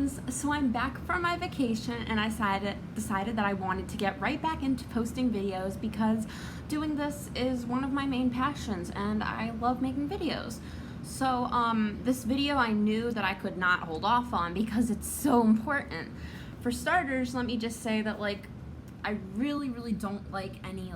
friends, so I'm back from my vacation and I decided that I wanted to get right back into posting videos because doing this is one of my main passions and I love making videos. So this video I knew that I could not hold off on because it's so important. For starters, let me just say that I really don't like any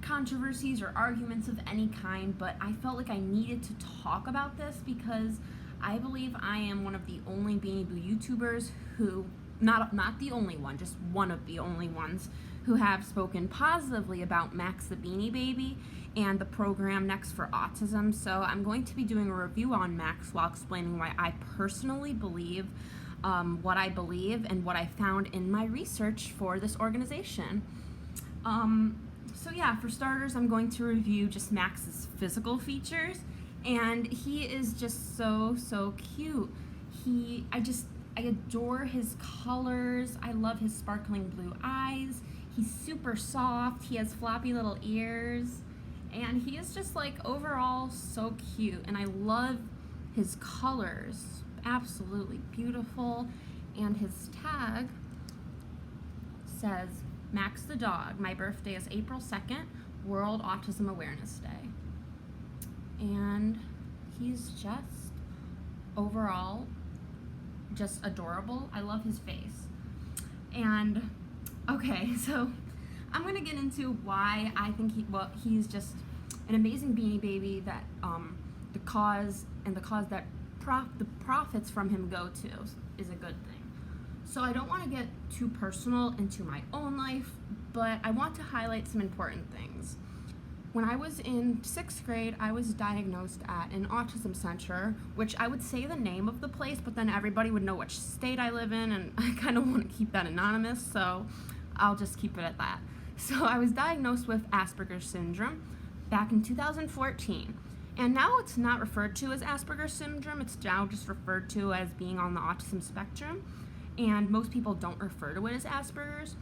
controversies or arguments of any kind, but I felt like I needed to talk about this because I believe I am one of the only Beanie Boo YouTubers who, not the only one, just one of the only ones who have spoken positively about Max the Beanie Baby and the program Next for Autism. So I'm going to be doing a review on Max while explaining why I personally believe what I believe and what I found in my research for this organization. So yeah, for starters, I'm going to review just Max's physical features. And he is just so cute. I adore his colors. I love his sparkling blue eyes. He's super soft. He has floppy little ears. And he is just overall so cute. And I love his colors. Absolutely beautiful. And his tag says, Max the dog. My birthday is April 2nd, World Autism Awareness Day. And he's just overall just adorable. I love his face. And okay, so I'm gonna get into why I think he's just an amazing Beanie Baby that the cause that the profits from him go to is a good thing. So I don't want to get too personal into my own life, but I want to highlight some important things. When I was in 6th grade, I was diagnosed at an autism center, which I would say the name of the place, but then everybody would know which state I live in, and I kind of want to keep that anonymous, so I'll just keep it at that. So I was diagnosed with Asperger's syndrome back in 2014, and now it's not referred to as Asperger's syndrome, it's now just referred to as being on the autism spectrum, and most people don't refer to it as Asperger's.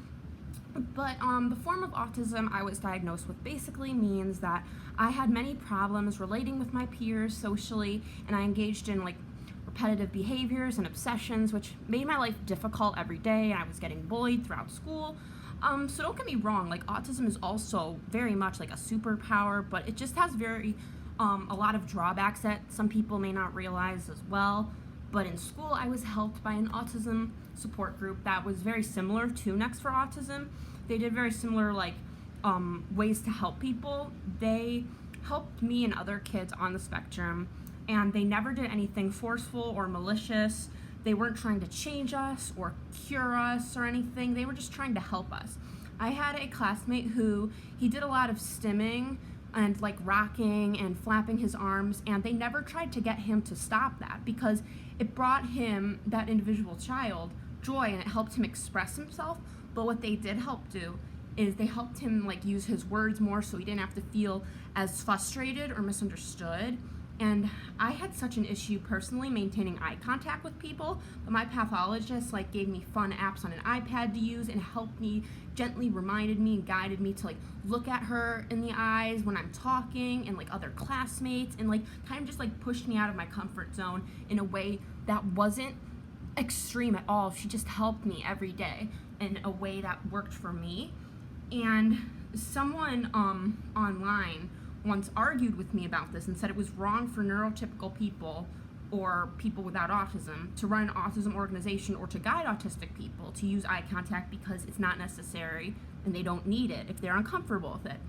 But the form of autism I was diagnosed with basically means that I had many problems relating with my peers socially, and I engaged in repetitive behaviors and obsessions, which made my life difficult every day, and I was getting bullied throughout school. So don't get me wrong, autism is also very much a superpower, but it just has a lot of drawbacks that some people may not realize as well. But in school, I was helped by an autism support group that was very similar to Next for Autism. They did very similar ways to help people. They helped me and other kids on the spectrum, and they never did anything forceful or malicious. They weren't trying to change us or cure us or anything. They were just trying to help us. I had a classmate who, he did a lot of stimming and rocking and flapping his arms, and they never tried to get him to stop that because it brought him, that individual child, joy, and it helped him express himself. But what they did help do is they helped him use his words more so he didn't have to feel as frustrated or misunderstood. And I had such an issue personally maintaining eye contact with people, but my pathologist gave me fun apps on an iPad to use and helped me, gently reminded me and guided me to look at her in the eyes when I'm talking and other classmates, and kind of just pushed me out of my comfort zone in a way that wasn't extreme at all. She just helped me every day in a way that worked for me. And someone online once argued with me about this and said it was wrong for neurotypical people or people without autism to run an autism organization or to guide autistic people to use eye contact because it's not necessary and they don't need it if they're uncomfortable with it.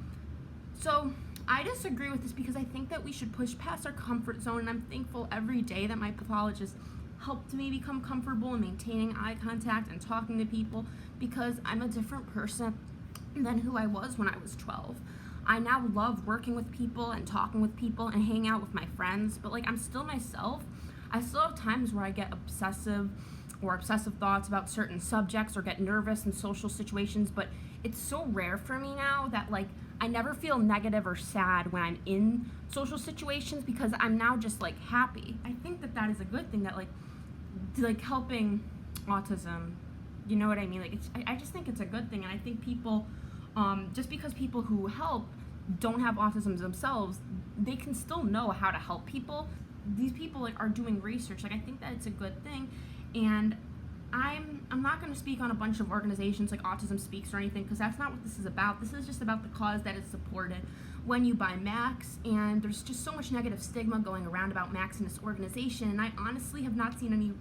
So I disagree with this because I think that we should push past our comfort zone, and I'm thankful every day that my pathologist helped me become comfortable in maintaining eye contact and talking to people because I'm a different person than who I was when I was 12. I now love working with people and talking with people and hanging out with my friends, but I'm still myself. I still have times where I get obsessive thoughts about certain subjects or get nervous in social situations, but it's so rare for me now that I never feel negative or sad when I'm in social situations because I'm now just happy. I think that is a good thing, that helping autism, you know what I mean? I just think it's a good thing, and I think people, just because people who help don't have autism themselves, they can still know how to help people. These people are doing research. I think that it's a good thing, and I'm not going to speak on a bunch of organizations like Autism Speaks or anything, because that's not what this is about. This is just about the cause that is supported when you buy Max, and there's just so much negative stigma going around about Max and this organization, and I honestly have not seen any,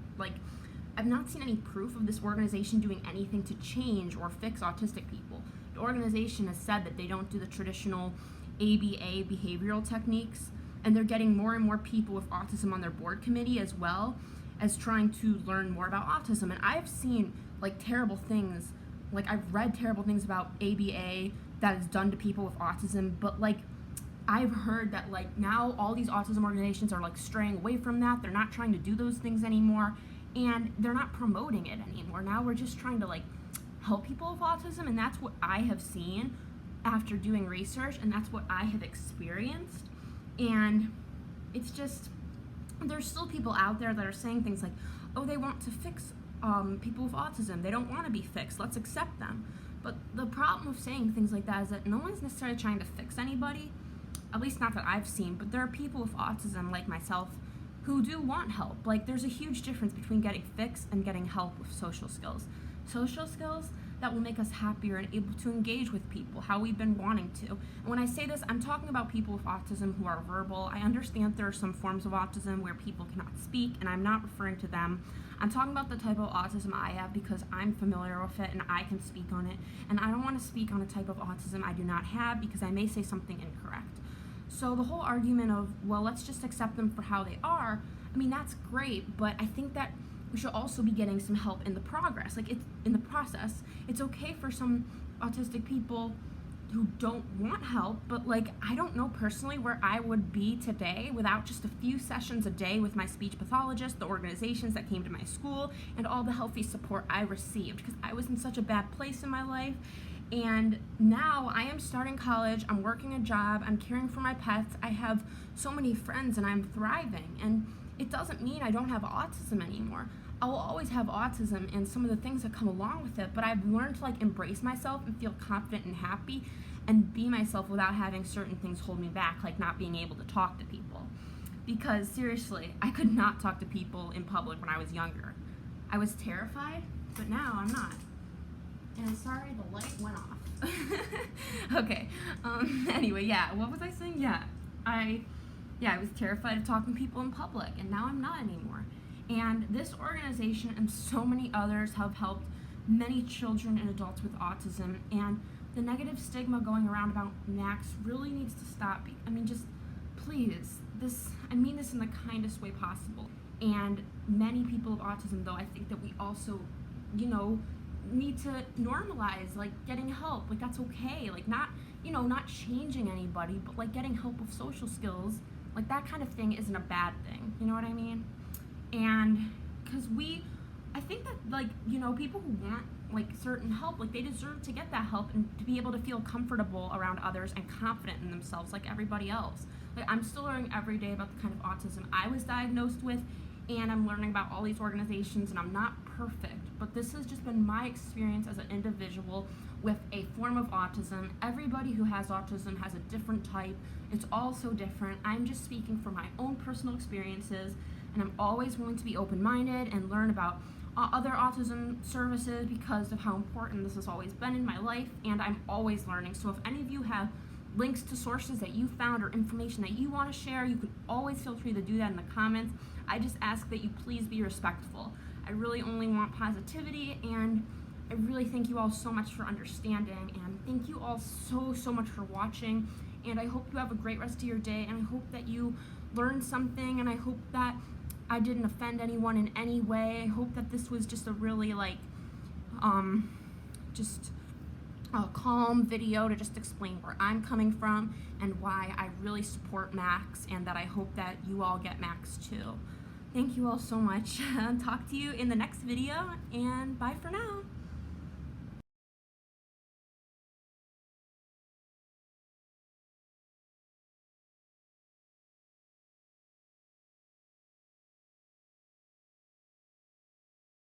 I've not seen any proof of this organization doing anything to change or fix autistic people. The organization has said that they don't do the traditional ABA behavioral techniques, and they're getting more and more people with autism on their board committee as well as trying to learn more about autism. And I've seen terrible things, I've read terrible things about ABA that is done to people with autism, but I've heard that now all these autism organizations are straying away from that. They're not trying to do those things anymore, and they're not promoting it anymore. Now we're just trying to help people with autism, and that's what I have seen after doing research, and that's what I have experienced. And it's just, there's still people out there that are saying things like, oh, they want to fix people with autism. They don't want to be fixed. Let's accept them. But the problem with saying things like that is that no one's necessarily trying to fix anybody, at least not that I've seen, but there are people with autism like myself who do want help. There's a huge difference between getting fixed and getting help with social skills. Social skills that will make us happier and able to engage with people how we've been wanting to. And when I say this, I'm talking about people with autism who are verbal. I understand there are some forms of autism where people cannot speak, and I'm not referring to them. I'm talking about the type of autism I have because I'm familiar with it and I can speak on it. And I don't want to speak on a type of autism I do not have because I may say something incorrect. So the whole argument of, well, let's just accept them for how they are, I mean, that's great, but I think that we should also be getting some help in the progress, it's in the process. It's okay for some autistic people who don't want help, but I don't know personally where I would be today without just a few sessions a day with my speech pathologist, the organizations that came to my school, and all the healthy support I received, because I was in such a bad place in my life. And now I am starting college, I'm working a job, I'm caring for my pets, I have so many friends, and I'm thriving. And it doesn't mean I don't have autism anymore. I will always have autism and some of the things that come along with it, but I've learned to embrace myself and feel confident and happy and be myself without having certain things hold me back, like not being able to talk to people. Because seriously, I could not talk to people in public when I was younger. I was terrified, but now I'm not. And sorry, the light went off. Okay, anyway, yeah, what was I saying? I was terrified of talking to people in public, and now I'm not anymore. And this organization and so many others have helped many children and adults with autism, and the negative stigma going around about Max really needs to stop. I mean, just please, I mean this in the kindest way possible. And many people with autism, though, I think that we also, need to normalize getting help. That's okay. Not changing anybody, but getting help with social skills, that kind of thing isn't a bad thing. You know what I mean? And because I think that people who want certain help, they deserve to get that help and to be able to feel comfortable around others and confident in themselves like everybody else. I'm still learning every day about the kind of autism I was diagnosed with, and I'm learning about all these organizations, and I'm not perfect, but this has just been my experience as an individual with a form of autism. Everybody who has autism has a different type. It's all so different. I'm just speaking from my own personal experiences, and I'm always willing to be open-minded and learn about other autism services because of how important this has always been in my life, and I'm always learning. So if any of you have links to sources that you found or information that you want to share, you can always feel free to do that in the comments. I just ask that you please be respectful. I really only want positivity, and I really thank you all so much for understanding, and thank you all so much for watching, and I hope you have a great rest of your day, and I hope that you learned something, and I hope that I didn't offend anyone in any way. I hope that this was just a really just a calm video to just explain where I'm coming from and why I really support Max, and that I hope that you all get Max too. Thank you all so much. Talk to you in the next video, and bye for now.